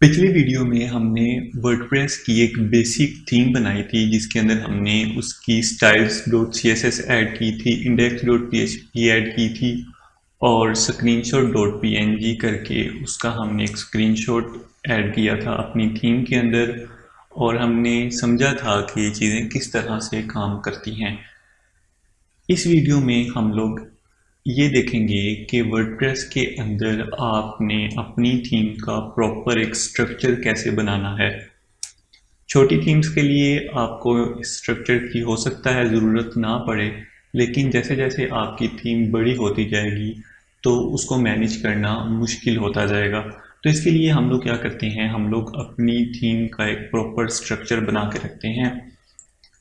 पिछली वीडियो में हमने वर्डप्रेस की एक बेसिक थीम बनाई थी जिसके अंदर हमने उसकी styles.css ऐड की थी, index.php ऐड की थी और screenshot.png करके उसका हमने एक स्क्रीनशॉट ऐड किया था अपनी थीम के अंदर और हमने समझा था कि ये चीज़ें किस तरह से काम करती हैं। इस वीडियो में हम लोग ये देखेंगे कि वर्डप्रेस के अंदर आपने अपनी थीम का प्रॉपर एक स्ट्रक्चर कैसे बनाना है। छोटी थीम्स के लिए आपको स्ट्रक्चर की हो सकता है ज़रूरत ना पड़े, लेकिन जैसे जैसे आपकी थीम बड़ी होती जाएगी तो उसको मैनेज करना मुश्किल होता जाएगा। तो इसके लिए हम लोग क्या करते हैं, हम लोग अपनी थीम का एक प्रॉपर स्ट्रक्चर बना के रखते हैं।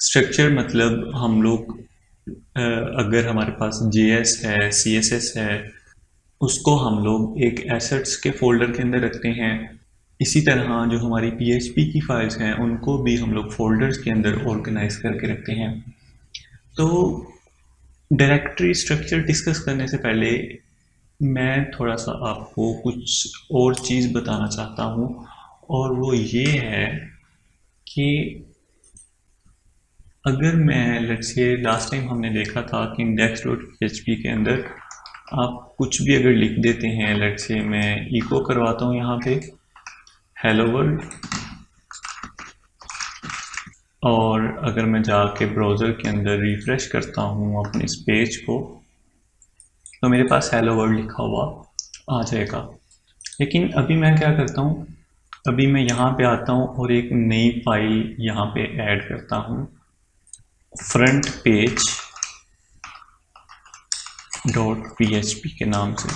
स्ट्रक्चर मतलब हम लोग अगर हमारे पास JS है, CSS है, उसको हम लोग एक एसेट्स के फोल्डर के अंदर रखते हैं। इसी तरह जो हमारी PHP की फाइल्स हैं उनको भी हम लोग फोल्डर्स के अंदर ऑर्गेनाइज करके रखते हैं। तो डायरेक्टरी स्ट्रक्चर डिस्कस करने से पहले मैं थोड़ा सा आपको कुछ और चीज़ बताना चाहता हूँ और वो ये है कि अगर मैं लेट्स से लास्ट टाइम हमने देखा था कि index.php के अंदर आप कुछ भी अगर लिख देते हैं, लेट्स से मैं इको करवाता हूँ यहाँ पे हेलो वर्ल्ड, और अगर मैं जाके ब्राउज़र के अंदर रिफ्रेश करता हूँ अपने इस पेज को तो मेरे पास हेलो वर्ल्ड लिखा हुआ आ जाएगा। लेकिन अभी मैं क्या करता हूँ, अभी मैं यहाँ पे आता हूँ और एक नई फाइल यहाँ पे ऐड करता हूँ फ्रंट पेज .php के नाम से,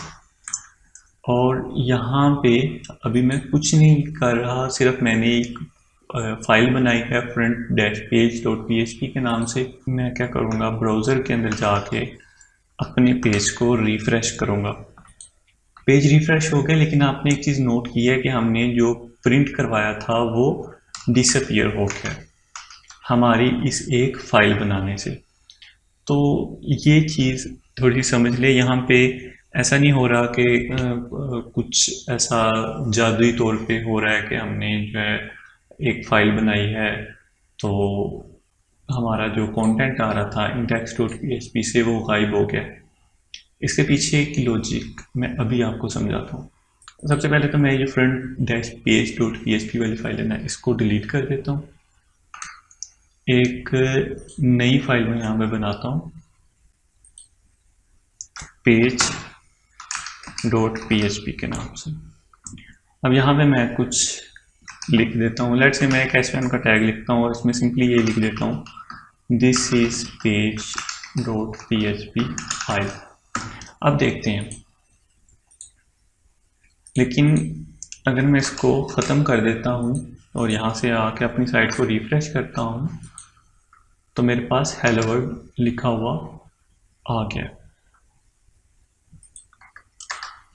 और यहाँ पे अभी मैं कुछ नहीं कर रहा, सिर्फ मैंने एक फाइल बनाई है फ्रंट डैश पेज .php के नाम से। मैं क्या करूँगा, ब्राउज़र के अंदर जाके अपने पेज को रिफ़्रेश करूँगा। पेज रिफ़्रेश हो गया, लेकिन आपने एक चीज़ नोट की है कि हमने जो प्रिंट करवाया था वो डिसअपियर हो गया हमारी इस एक फाइल बनाने से। तो ये चीज़ थोड़ी समझ ले, यहाँ पे ऐसा नहीं हो रहा कि कुछ ऐसा जादुई तौर पे हो रहा है कि हमने जो है एक फ़ाइल बनाई है तो हमारा जो कंटेंट आ रहा था index.php से वो गायब हो गया। इसके पीछे की लॉजिक मैं अभी आपको समझाता हूँ। सबसे पहले तो मैं ये फ्रंट डैश पेज .php वाली फाइल है ना, इसको डिलीट कर देता हूँ। एक नई फाइल में यहाँ पे बनाता हूँ पेज .php के नाम से। अब यहाँ पे मैं कुछ लिख देता हूँ, लेट्स से मैं एक h1 का टैग लिखता हूँ और इसमें सिंपली ये लिख देता हूँ this is page .php file. अब देखते हैं, लेकिन अगर मैं इसको ख़त्म कर देता हूँ और यहाँ से आके अपनी साइट को रिफ्रेश करता हूँ तो मेरे पास हेलो वर्ल्ड लिखा हुआ आ गया।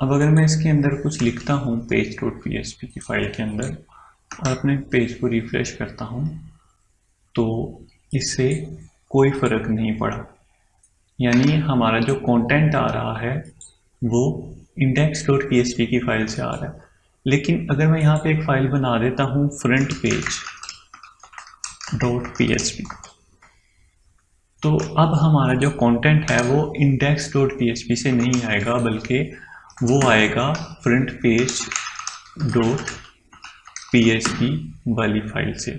अब अगर मैं इसके अंदर कुछ लिखता हूँ पेज .php की फाइल के अंदर और अपने पेज को रिफ्रेश करता हूँ तो इससे कोई फ़र्क नहीं पड़ा, यानी हमारा जो कंटेंट आ रहा है वो index.php की फाइल से आ रहा है। लेकिन अगर मैं यहाँ पे एक फाइल बना देता हूँ फ्रंट पेज .php तो अब हमारा जो कंटेंट है वो index.php से नहीं आएगा, बल्कि वो आएगा फ्रंट पेज .php वाली फाइल से।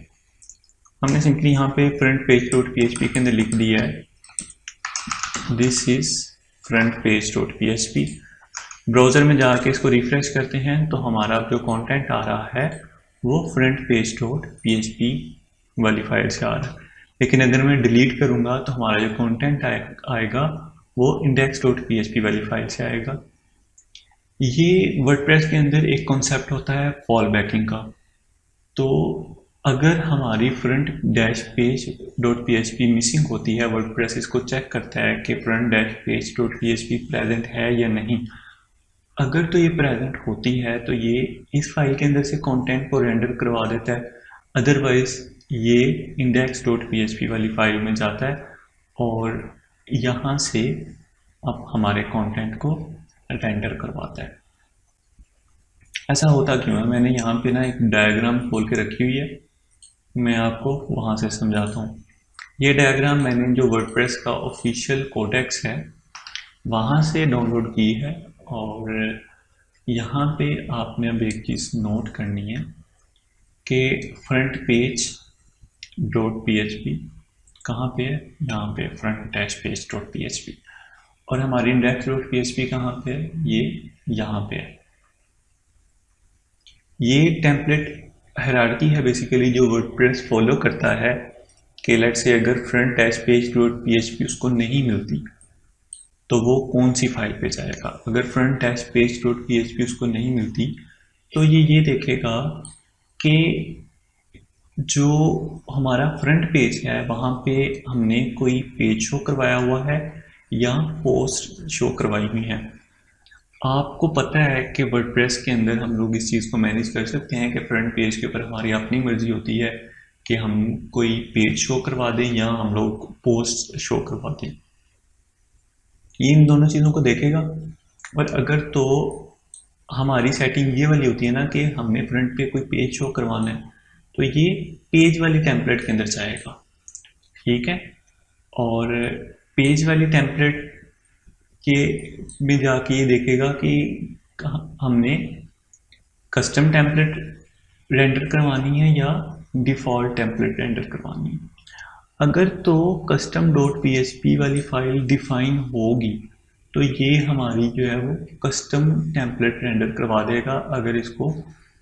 हमने सिंपली यहाँ पे फ्रंट पेज .php के अंदर लिख दिया है this is front page .php। Browser में जाके इसको रिफ्रेश करते हैं तो हमारा जो कंटेंट आ रहा है वो फ्रंट पेज .php वाली फाइल से आ रहा है। लेकिन अगर मैं डिलीट करूँगा तो हमारा जो कंटेंट आएगा वो index.php वाली फाइल से आएगा। ये वर्डप्रेस के अंदर एक कॉन्सेप्ट होता है फॉल बैकिंग का। तो अगर हमारी front dash page .php missing होती है, वर्डप्रेस इसको चेक करता है कि front dash page .php present है या नहीं। अगर तो ये प्रेजेंट होती है तो ये इस फाइल के अंदर से कंटेंट को रेंडर करवा देता है, अदरवाइज ये index.php वाली फाइल में जाता है और यहाँ से अब हमारे कंटेंट को रेंडर करवाता है। ऐसा होता क्यों है? मैंने यहाँ पे ना एक डायग्राम खोल के रखी हुई है, मैं आपको वहाँ से समझाता हूँ। ये डायग्राम मैंने जो वर्डप्रेस का ऑफिशियल कोडेक्स है वहाँ से डाउनलोड की है, और यहाँ पे आपने अब एक चीज़ नोट करनी है कि front page dot P H P कहाँ पे है? यहाँ पे front dash page dot P H P, और हमारी index dot P H P कहाँ पे है? ये यहाँ पे है। ये टेम्पलेट हायरार्की है बेसिकली जो वर्डप्रेस फॉलो करता है कि लेट से अगर front dash page dot P H P उसको नहीं मिलती तो वो कौन सी फाइल पे जाएगा। अगर front dash page dot P H P उसको नहीं मिलती तो ये देखेगा कि जो हमारा फ्रंट पेज है वहाँ पे हमने कोई पेज शो करवाया हुआ है या पोस्ट शो करवाई हुई है। आपको पता है कि वर्डप्रेस के अंदर हम लोग इस चीज़ को मैनेज कर सकते हैं कि फ्रंट पेज के ऊपर हमारी अपनी मर्जी होती है कि हम कोई पेज शो करवा दें या हम लोग पोस्ट शो करवा दें। ये इन दोनों चीज़ों को देखेगा। और अगर तो हमारी सेटिंग ये वाली होती है ना कि हमने फ्रंट पे कोई पेज शो करवाना है तो ये पेज वाली टेम्पलेट के अंदर जाएगा, ठीक है। और पेज वाली टेम्पलेट के में जाके ये देखेगा कि हमने कस्टम टेम्पलेट रेंडर करवानी है या डिफ़ॉल्ट टेम्पलेट रेंडर करवानी है। अगर तो custom dot P H P वाली फाइल डिफाइन होगी तो ये हमारी जो है वो कस्टम टेम्पलेट रेंडर करवा देगा अगर इसको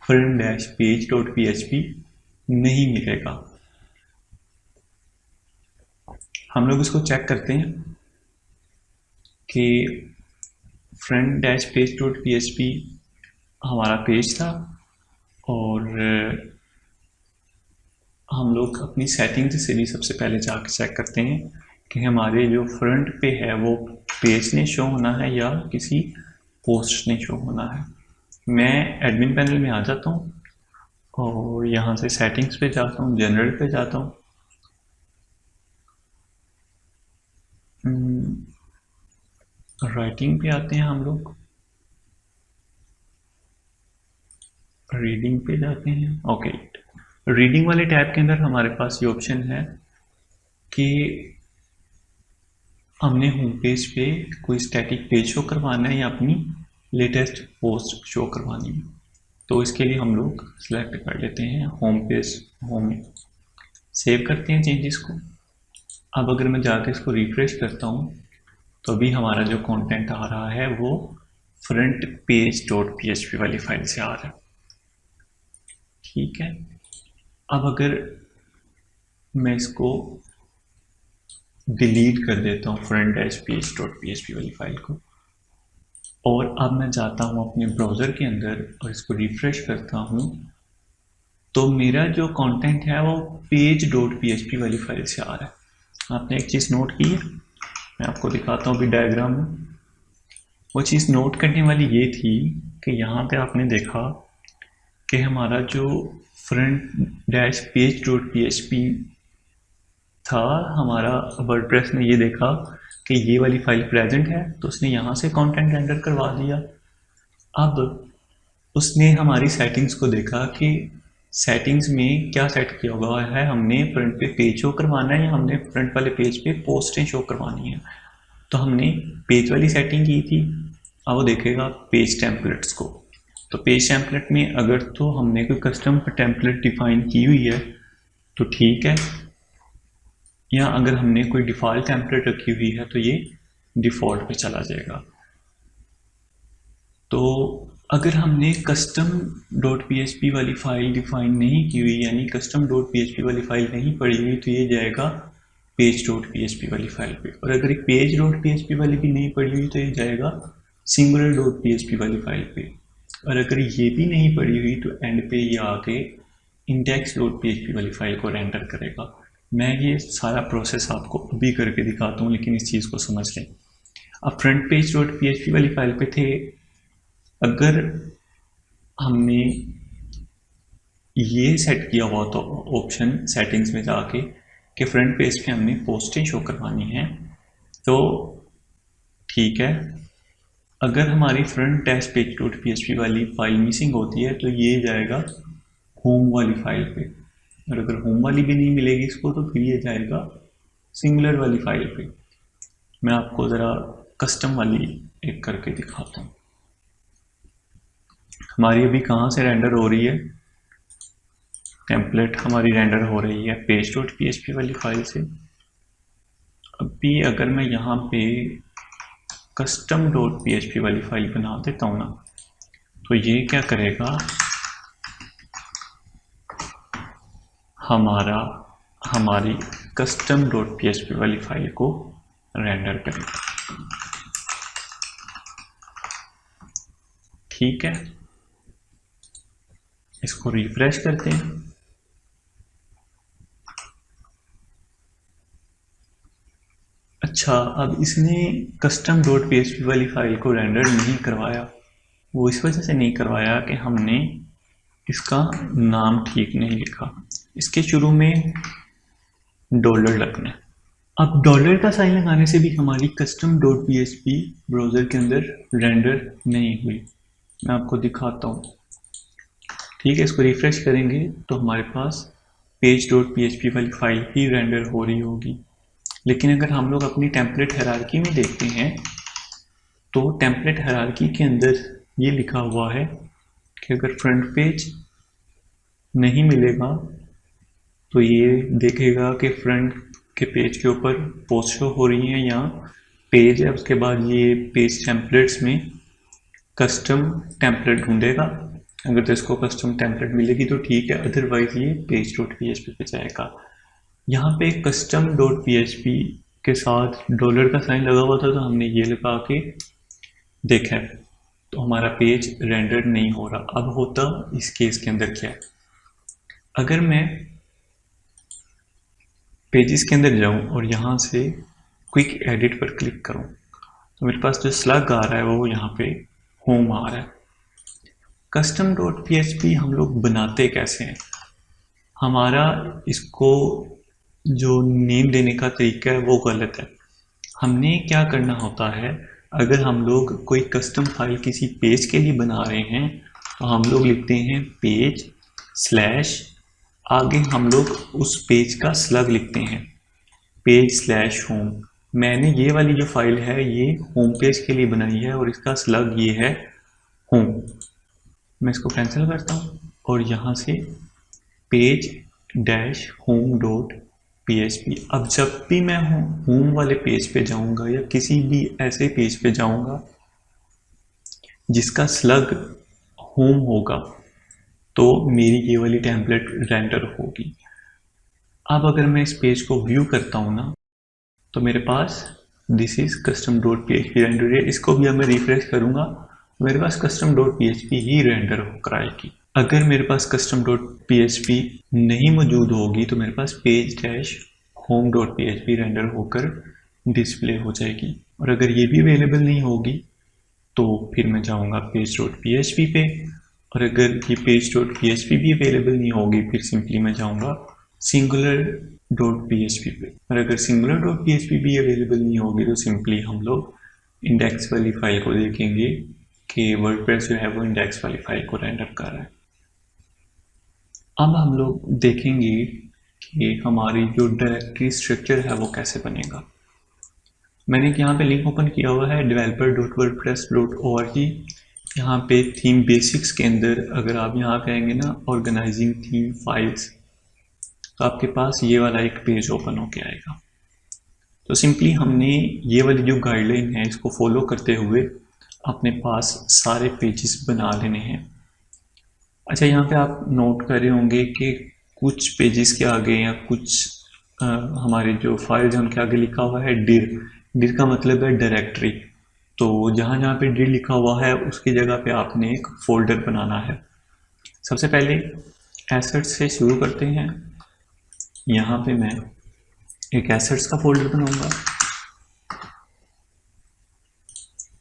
front dash page dot P H P नहीं मिलेगा। हम लोग इसको चेक करते हैं कि front dash page dot P H P हमारा पेज था, और हम लोग अपनी सेटिंग्स से भी सबसे पहले जाकर चेक करते हैं कि हमारे जो फ्रंट पे है वो पेज ने शो होना है या किसी पोस्ट ने शो होना है। मैं एडमिन पैनल में आ जाता हूँ और यहाँ से सेटिंग्स पे जाता हूँ, जनरल पे जाता हूँ, राइटिंग पे आते हैं हम लोग, रीडिंग पे जाते हैं। ओके, रीडिंग वाले टैब के अंदर हमारे पास ये ऑप्शन है कि हमने होम पेज पे कोई स्टैटिक पेज शो करवाना है या अपनी लेटेस्ट पोस्ट शो करवानी है। तो इसके लिए हम लोग सिलेक्ट कर लेते हैं होम पेज, होम, सेव करते हैं चेंजेस को। अब अगर मैं जाकर इसको रिफ्रेश करता हूँ तो अभी हमारा जो कंटेंट आ रहा है वो front page dot P H P वाली फाइल से आ रहा है, ठीक है। अब अगर मैं इसको डिलीट कर देता हूँ front dash page dot P H P वाली फाइल को, और अब मैं जाता हूँ अपने ब्राउज़र के अंदर और इसको रिफ्रेश करता हूँ तो मेरा जो कंटेंट है वो page dot P H P वाली फाइल से आ रहा है। आपने एक चीज़ नोट की है, मैं आपको दिखाता हूँ अभी डायग्राम में। वो चीज़ नोट करने वाली ये थी कि यहाँ पे आपने देखा कि हमारा जो front dash page dot P H P था, हमारा वर्डप्रेस ने ये देखा कि ये वाली फाइल प्रेजेंट है तो उसने यहाँ से कंटेंट रेंडर करवा दिया। अब उसने हमारी सेटिंग्स को देखा कि सेटिंग्स में क्या सेट किया हुआ है, हमने फ्रंट पे पेज शो करवाना है या हमने फ्रंट वाले पेज पे पोस्टें शो करवानी है। तो हमने पेज वाली सेटिंग की थी, अब वो देखेगा पेज टेम्पलेट्स को। तो पेज टेम्पलेट में अगर तो हमने कोई कस्टम टेम्पलेट डिफाइन की हुई है तो ठीक है, या अगर हमने कोई डिफ़ॉल्ट टेम्पलेट रखी हुई है तो ये डिफ़ॉल्ट पे चला जाएगा। तो अगर हमने custom dot P H P वाली फ़ाइल डिफ़ाइन नहीं की हुई, यानी custom dot P H P वाली फ़ाइल नहीं पड़ी हुई, तो ये जाएगा page dot P H P वाली फ़ाइल पे। और अगर एक page dot P H P वाली भी नहीं पड़ी हुई तो ये जाएगा singular dot P H P वाली फ़ाइल पे। और अगर ये भी नहीं पड़ी हुई तो एंड पे ये आके index dot P H P वाली फ़ाइल को रेंडर करेगा। मैं ये सारा प्रोसेस आपको अभी करके दिखाता हूँ, लेकिन इस चीज़ को समझ लें। अब front page dot P H P वाली फाइल पे थे, अगर हमने ये सेट किया हुआ तो ऑप्शन सेटिंग्स में जाके कि फ्रंट पेज पे हमने पोस्टें शो करवानी है तो ठीक है, अगर हमारी front test page dot PHP वाली फाइल मिसिंग होती है तो ये जाएगा होम वाली फाइल पे, और अगर होम वाली भी नहीं मिलेगी इसको तो फिर ये जाएगा सिंगुलर वाली फाइल पे। मैं आपको ज़रा कस्टम वाली एक करके दिखाता हूँ। हमारी अभी कहाँ से रेंडर हो रही है, टेम्पलेट हमारी रेंडर हो रही है पेज डॉट पीएचपी वाली फाइल से। अभी अगर मैं यहाँ पे कस्टम डॉट पीएचपी वाली फाइल बना देता हूँ ना, तो ये क्या करेगा, हमारी कस्टम डॉट पीएचपी वाली फाइल को रेंडर करेगा। ठीक है, इसको रिफ्रेश करते हैं। अच्छा, अब इसने कस्टम डॉट पीएचपी वाली फाइल को रेंडर नहीं करवाया। वो इस वजह से नहीं करवाया कि हमने इसका नाम ठीक नहीं लिखा। इसके शुरू में डॉलर लगना है। अब डॉलर का साइन लगाने से भी हमारी कस्टम डॉट पीएचपी ब्राउज़र के अंदर रेंडर नहीं हुई। मैं आपको दिखाता हूँ। ठीक है, इसको रिफ्रेश करेंगे तो हमारे पास पेज डॉट पीएचपी वाली फाइल ही रेंडर हो रही होगी। लेकिन अगर हम लोग अपनी टेम्पलेट हायरार्की में देखते हैं तो टेम्पलेट हायरार्की के अंदर ये लिखा हुआ है कि अगर फ्रंट पेज नहीं मिलेगा तो ये देखेगा कि फ्रंट के पेज के ऊपर पोस्ट शो हो रही है या पेज है। उसके बाद ये पेज टेम्पलेट्स में कस्टम टेम्पलेट ढूंढेगा। अगर तो इसको कस्टम टेम्पलेट मिलेगी तो ठीक है, अदरवाइज ये पेज डॉट पीएचपी पे जाएगा। यहाँ पे कस्टम डॉट पीएचपी के साथ डॉलर का साइन लगा हुआ था तो हमने ये लगा के देखा है, तो हमारा पेज रेंडर नहीं हो रहा। अब होता इस केस के अंदर क्या है, अगर मैं पेजेस के अंदर जाऊं और यहाँ से क्विक एडिट पर क्लिक करूं तो मेरे पास जो स्लग आ रहा है वो यहाँ पे होम आ रहा है। कस्टम डॉट पीएचपी हम लोग बनाते कैसे हैं, हमारा इसको जो नेम देने का तरीका है वो गलत है। हमने क्या करना होता है, अगर हम लोग कोई कस्टम फाइल किसी पेज के लिए बना रहे हैं तो हम लोग लिखते हैं पेज स्लैश, आगे हम लोग उस पेज का स्लग लिखते हैं पेज स्लैश होम। मैंने ये वाली जो फाइल है ये होम पेज के लिए बनाई है और इसका स्लग ये है होम। मैं इसको कैंसिल करता हूँ और यहाँ से page dash home dot PHP. अब जब भी मैं होम वाले पेज पे जाऊंगा या किसी भी ऐसे पेज पे जाऊंगा जिसका स्लग होम होगा तो मेरी ये वाली टेम्पलेट रेंडर होगी। अब अगर मैं इस पेज को व्यू करता हूँ ना तो मेरे पास this is custom dot PHP render है। इसको भी अब मैं रिफ्रेश करूंगा मेरे पास कस्टम डॉट पीएचपी ही रेंडर होकर आएगी। अगर मेरे पास कस्टम डॉट पीएचपी नहीं मौजूद होगी तो मेरे पास page dash home dot PHP render होकर डिस्प्ले हो जाएगी। और अगर ये भी अवेलेबल नहीं होगी तो फिर मैं जाऊंगा पेज डॉट पीएचपी पे, और अगर ये पेज डॉट पीएचपी भी अवेलेबल नहीं होगी फिर सिंपली मैं जाऊंगा सिंगुलर डॉट पीएचपी पे। और अगर सिंगुलर डॉट पीएचपी भी अवेलेबल नहीं होगी तो सिंपली हम लोग इंडेक्स वाली फाइल को देखेंगे कि वर्डप्रेस जो है वो इंडेक्स वाली फाइल को रेंडर कर रहा है। अब हम लोग देखेंगे कि हमारी जो डायरेक्टरी स्ट्रक्चर है वो कैसे बनेगा। मैंने यहाँ पे लिंक ओपन किया हुआ है developer.wordpress.org। यहाँ पे थीम बेसिक्स के अंदर अगर आप यहाँ पे आएंगे ना ऑर्गेनाइजिंग थीम फाइल्स तो आपके पास ये वाला एक पेज ओपन होके आएगा। तो सिंपली हमने ये वाली जो गाइडलाइन है इसको फॉलो करते हुए अपने पास सारे पेजेस बना लेने हैं। अच्छा, यहाँ पे आप नोट कर रहे होंगे कि कुछ पेजेस के आगे या कुछ हमारे जो फाइल्स हैं उनके आगे लिखा हुआ है डिर। डिर का मतलब है डायरेक्टरी। तो जहाँ जहाँ पे डिर लिखा हुआ है उसकी जगह पे आपने एक फोल्डर बनाना है। सबसे पहले एसेट्स से शुरू करते हैं। यहाँ पे मैं एक एसेट्स का फोल्डर बनाऊंगा,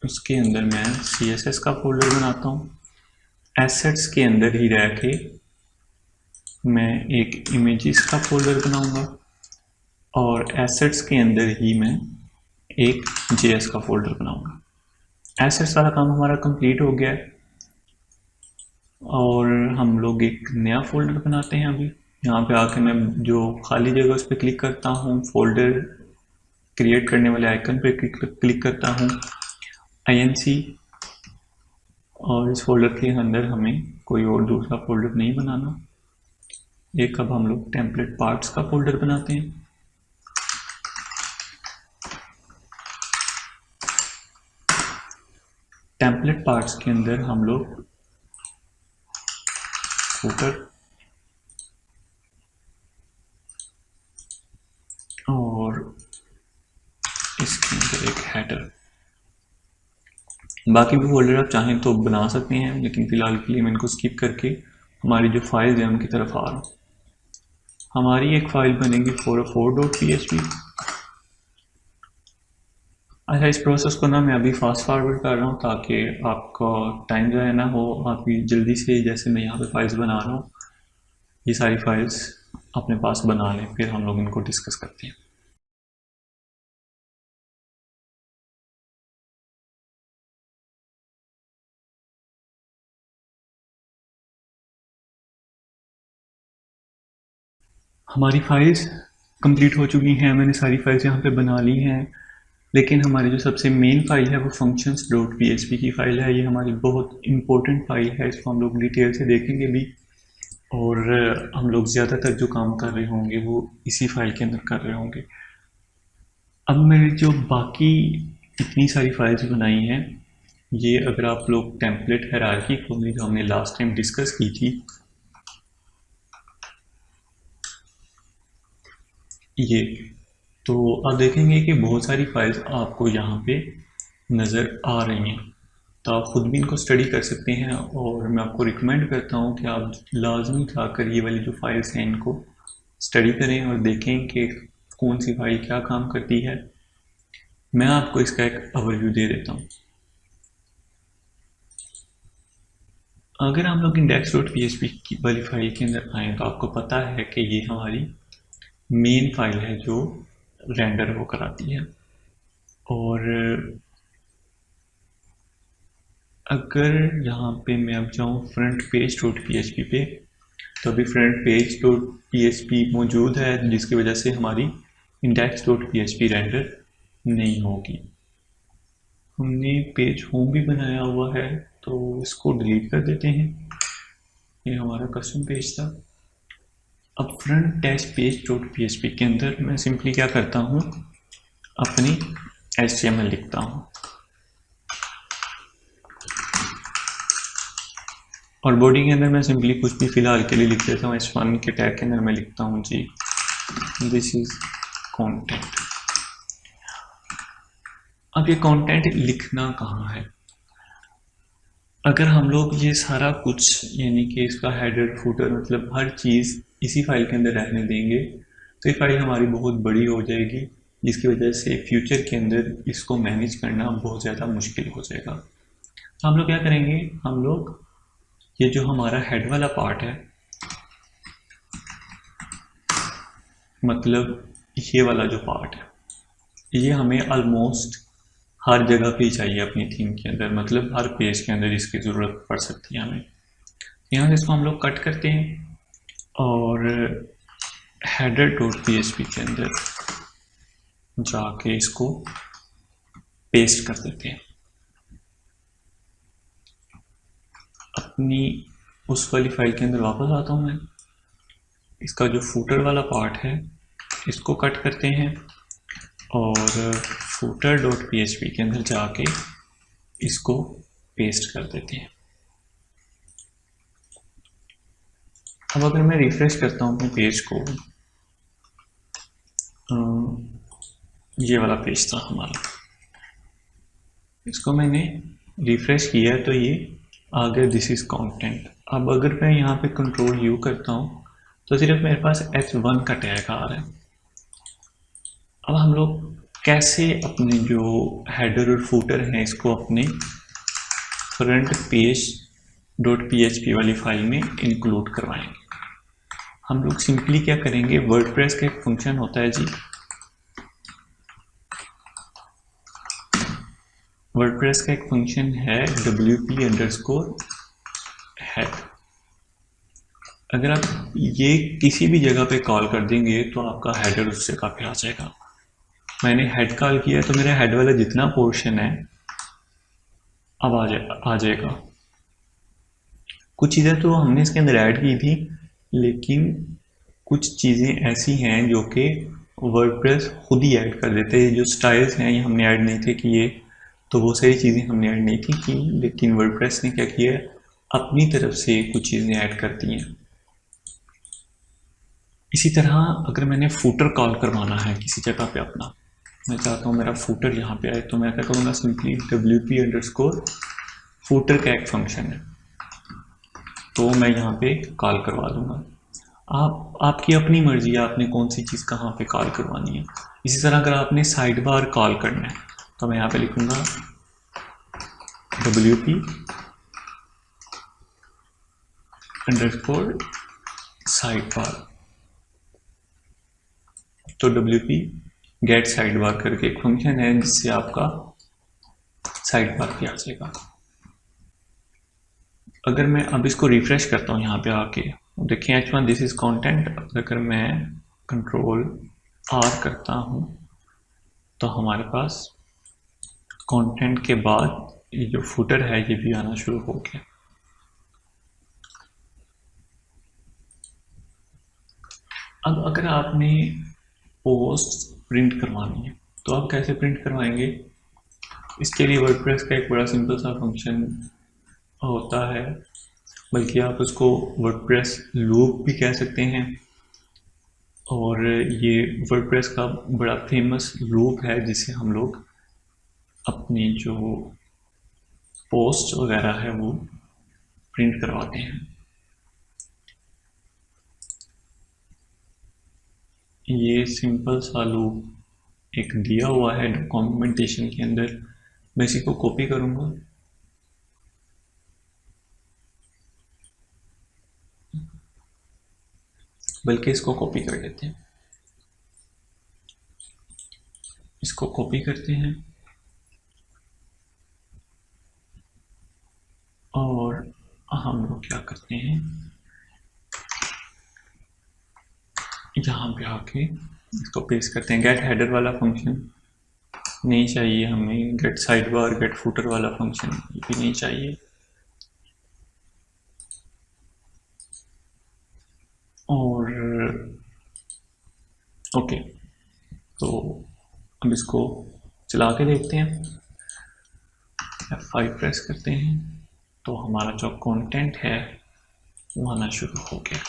उसके अंदर मैं CSS का फोल्डर बनाता हूँ। एसेट्स के अंदर ही रह के मैं एक इमेजेस का फोल्डर बनाऊंगा और एसेट्स के अंदर ही मैं एक JS का फोल्डर बनाऊंगा। ऐसे सारा काम हमारा कंप्लीट हो गया है और हम लोग एक नया फोल्डर बनाते हैं। अभी यहाँ पे आके मैं जो खाली जगह उस पर क्लिक करता हूँ, फोल्डर क्रिएट करने वाले आइकन पे क्लिक करता हूँ, INC, और इस फोल्डर के अंदर हमें कोई और दूसरा फोल्डर नहीं बनाना। एक अब हम लोग टेम्पलेट पार्ट्स का फोल्डर बनाते हैं। टेम्पलेट पार्ट्स के अंदर हम लोग फुटर और इसके अंदर एक हेडर, बाकी भी फोल्डर आप चाहें तो बना सकते हैं, लेकिन फिलहाल के लिए मैं इनको स्किप करके हमारी जो फाइल्स हैं उनकी तरफ आ रहा हूँ। हमारी एक फाइल बनेगी 404.php। अच्छा, इस प्रोसेस को ना मैं अभी फास्ट फॉरवर्ड कर रहा हूँ ताकि आपका टाइम ज़ाया ना हो। आप जल्दी से, जैसे मैं यहाँ पे फाइल्स बना रहा हूँ, ये सारी फाइल्स अपने पास बना लें, फिर हम लोग इनको डिस्कस करते हैं। हमारी फाइल्स कंप्लीट हो चुकी हैं, मैंने सारी फाइल्स यहाँ पे बना ली हैं, लेकिन हमारी जो सबसे मेन फाइल है वो functions.php की फाइल है। ये हमारी बहुत इंपॉर्टेंट फाइल है, इसको हम लोग डिटेल से देखेंगे भी, और हम लोग ज़्यादातर जो काम कर रहे होंगे वो इसी फाइल के अंदर कर रहे होंगे। अब मेरी जो बाकी इतनी सारी फाइल्स बनाई हैं, ये अगर आप लोग टेम्पलेट हायरार्की खोलें जो हमने लास्ट टाइम डिस्कस की थी, ये तो आप देखेंगे कि बहुत सारी फाइल्स आपको यहाँ पे नज़र आ रही हैं, तो आप खुद भी इनको स्टडी कर सकते हैं। और मैं आपको रिकमेंड करता हूँ कि आप लाजमी जाकर ये वाली जो फाइल्स हैं इनको स्टडी करें और देखें कि कौन सी फाइल क्या काम करती है। मैं आपको इसका एक ओवरव्यू दे देता हूँ। अगर हम लोग index.php वाली फाइल के अंदर आएँ तो आपको पता है कि ये हमारी मेन फाइल है जो रेंडर होकर आती है। और अगर यहाँ पे मैं अब जाऊँ फ्रंट पेज.php पे, तो अभी फ्रंट पेज.php मौजूद है, जिसकी वजह से हमारी index.php रेंडर नहीं होगी। हमने पेज होम भी बनाया हुआ है, तो इसको डिलीट कर देते हैं। ये हमारा कस्टम पेज था। अब फ्रंट डैश पेज.php के अंदर मैं सिंपली क्या करता हूँ, अपनी HTML लिखता हूँ, और बॉडी के अंदर मैं सिंपली कुछ भी फिलहाल के लिए लिख देता हूँ। H1 के टैग के अंदर मैं लिखता हूँ जी दिस इज कंटेंट। अब ये कंटेंट लिखना कहाँ है? अगर हम लोग ये सारा कुछ, यानी कि इसका हेडर फुटर, मतलब हर चीज़ इसी फाइल के अंदर रहने देंगे, तो ये फाइल हमारी बहुत बड़ी हो जाएगी, जिसकी वजह से फ्यूचर के अंदर इसको मैनेज करना बहुत ज़्यादा मुश्किल हो जाएगा। तो हम लोग क्या करेंगे, हम लोग ये जो हमारा हेड वाला पार्ट है, मतलब ये वाला जो पार्ट है, ये हमें ऑलमोस्ट हर जगह पे ही चाहिए अपनी थीम के अंदर, मतलब हर पेज के अंदर इसकी ज़रूरत पड़ सकती है हमें। यहाँ से इसको हम लोग कट करते हैं और header.php के अंदर जाके इसको पेस्ट कर देते हैं। अपनी उस वाली फाइल के अंदर वापस आता हूँ मैं। इसका जो फूटर वाला पार्ट है इसको कट करते हैं और footer.php के अंदर जाके इसको पेस्ट कर देते हैं। अब अगर मैं रिफ्रेश करता हूँ अपने पेज को, ये वाला पेज था हमारा, इसको मैंने रिफ्रेश किया तो ये आ गया दिस इज कंटेंट। अब अगर मैं यहाँ पे कंट्रोल U करता हूँ तो सिर्फ मेरे पास H1 का टैग आ रहा है। अब हम लोग कैसे अपने जो हेडर और फूटर हैं इसको अपने फ्रंट पेज.php वाली फाइल में इंक्लूड करवाएंगे? हम लोग सिंपली क्या करेंगे, वर्डप्रेस का एक फंक्शन होता है जी, वर्डप्रेस का एक फंक्शन है wp_head। अगर आप ये किसी भी जगह पे कॉल कर देंगे तो आपका हेडर उससे काफी आ जाएगा। मैंने हेड कॉल किया तो मेरा हेड वाला जितना पोर्शन है अब आ जाएगा। कुछ चीज़ें तो हमने इसके अंदर ऐड की थी, लेकिन कुछ चीज़ें ऐसी हैं जो कि वर्डप्रेस खुद ही ऐड कर देते हैं। जो स्टाइल्स हैं ये हमने ऐड नहीं थे किए, तो वो सारी चीज़ें हमने ऐड नहीं थी की, लेकिन वर्डप्रेस ने क्या किया, अपनी तरफ से कुछ चीज़ें ऐड कर दी हैं। इसी तरह अगर मैंने फूटर कॉल करवाना है किसी जगह पे अपना, मैं चाहता हूँ मेरा फूटर यहाँ पे आए, तो मैं क्या करूँगा, सिंपली wp_footer का एक फंक्शन है, तो मैं यहाँ पे कॉल करवा दूंगा। आपकी अपनी मर्जी है आपने कौन सी चीज़ कहाँ पे कॉल करवानी है। इसी तरह अगर आपने साइड बार कॉल करना है तो मैं यहाँ पे लिखूंगा wp_sidebar। तो wp गेट साइड बार करके एक फंक्शन है जिससे आपका साइड बार भी आ जाएगा। अगर मैं अब इसको रिफ्रेश करता हूँ यहाँ पे आके, देखिए H1 दिस इज कंटेंट। अगर मैं कंट्रोल R करता हूँ तो हमारे पास कंटेंट के बाद ये जो फुटर है ये भी आना शुरू हो गया। अब अगर आपने पोस्ट प्रिंट करवानी है तो आप कैसे प्रिंट करवाएंगे, इसके लिए वर्डप्रेस का एक बड़ा सिंपल सा फंक्शन होता है, बल्कि आप उसको वर्डप्रेस लूप भी कह सकते हैं। और ये वर्डप्रेस का बड़ा फेमस लूप है जिससे हम लोग अपनी जो पोस्ट वगैरह है वो प्रिंट करवाते हैं। ये सिंपल सा लूप एक दिया हुआ है डॉक्यूमेंटेशन के अंदर। मैं इसी को कॉपी करूंगा, बल्कि इसको कॉपी कर लेते हैं, इसको कॉपी करते हैं और हम लोग क्या करते हैं, यहाँ पे आके इसको पेस्ट करते हैं। गेट हेडर वाला फंक्शन नहीं चाहिए हमें, get side bar get footer वाला फंक्शन ये भी नहीं चाहिए। और ओके, तो अब इसको चला के देखते हैं। F5 प्रेस करते हैं तो हमारा जो कंटेंट है वो आना शुरू हो गया।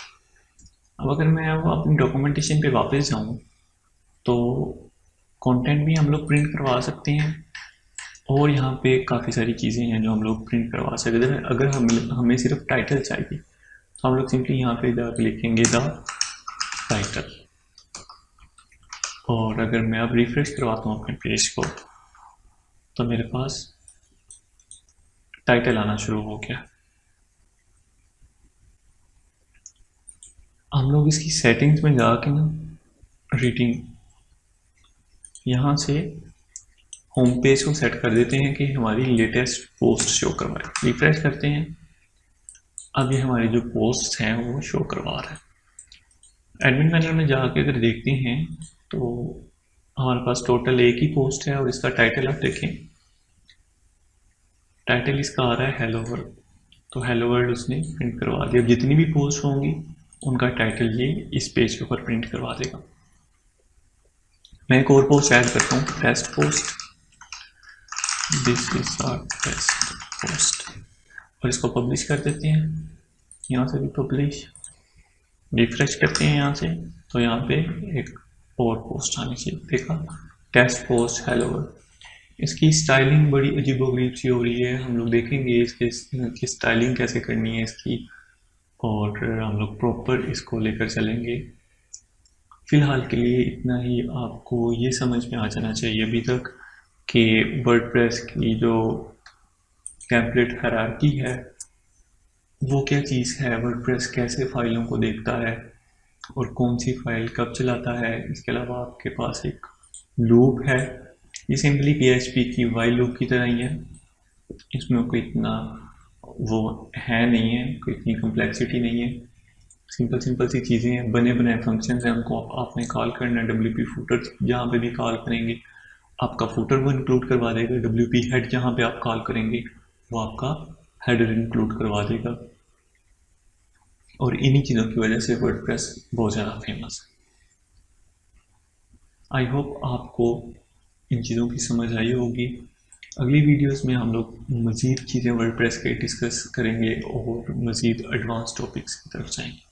अब अगर मैं अब अपनी डॉक्यूमेंटेशन पे वापस जाऊं तो कंटेंट भी हम लोग प्रिंट करवा सकते हैं, और यहाँ पे काफ़ी सारी चीज़ें हैं जो हम लोग प्रिंट करवा सकते हैं। अगर हमें सिर्फ टाइटल चाहिए तो हम लोग सिंपली यहाँ पे जाकर लिखेंगे द टाइटल, और अगर मैं अब रिफ्रेश करवाता हूँ अपने पेज को तो मेरे पास टाइटल आना शुरू हो गया। हम लोग इसकी सेटिंग्स में जाके ना रीडिंग यहाँ से होम पेज को सेट कर देते हैं कि हमारी लेटेस्ट पोस्ट शो करवाए। रिफ्रेश करते हैं, अब ये हमारी जो पोस्ट हैं वो शो करवा रहा है। एडमिन पैनल में जाके अगर देखते हैं तो हमारे पास टोटल एक ही पोस्ट है और इसका टाइटल आप देखें, टाइटल इसका आ रहा है हेलो वर्ल्ड। तो हेलो वर्ल्ड उसने प्रिंट करवा दिया। जितनी भी पोस्ट होंगी उनका टाइटल ये इस पेज के ऊपर प्रिंट करवा देगा। मैं एक और पोस्ट ऐड करता हूँ, test post, this is our test post, और इसको पब्लिश कर देते हैं। यहाँ से भी पब्लिश, रिफ्रेश करते हैं यहाँ से तो यहाँ पे एक और पोस्ट आनी चाहिए, देखा टेस्ट पोस्ट हेलो वर्ल्ड। इसकी स्टाइलिंग बड़ी अजीबोगरीब सी हो रही है, हम लोग देखेंगे इसकी स्टाइलिंग कैसे करनी है इसकी, और हम लोग प्रॉपर इसको लेकर चलेंगे। फिलहाल के लिए इतना ही आपको ये समझ में आ जाना चाहिए अभी तक कि वर्डप्रेस की जो टेम्पलेट हायरार्की है वो क्या चीज़ है, वर्डप्रेस कैसे फाइलों को देखता है और कौन सी फाइल कब चलाता है। इसके अलावा आपके पास एक लूप है ये सिंपली PHP की वाइल लूप की तरह ही है, इसमें कोई इतना वो है नहीं है, कोई इतनी कम्प्लेक्सिटी नहीं है, सिंपल सिंपल सी चीज़ें हैं, बने बनाए फंक्शन हैं, उनको आपने कॉल करना है। WP फूटर जहाँ पे भी कॉल करेंगे आपका फूटर वो इंक्लूड करवा देगा, WP हेड जहाँ पे आप कॉल करेंगे वो आपका हेडर इंक्लूड करवा देगा। और इन्हीं चीज़ों की वजह से वर्डप्रेस बहुत ज़्यादा फेमस है। आई होप आपको इन चीज़ों की समझ आई होगी। अगली वीडियोस में हम लोग मज़ीद चीज़ें वर्डप्रेस के डिस्कस करेंगे और मज़ीद एडवांस टॉपिक्स की तरफ जाएंगे।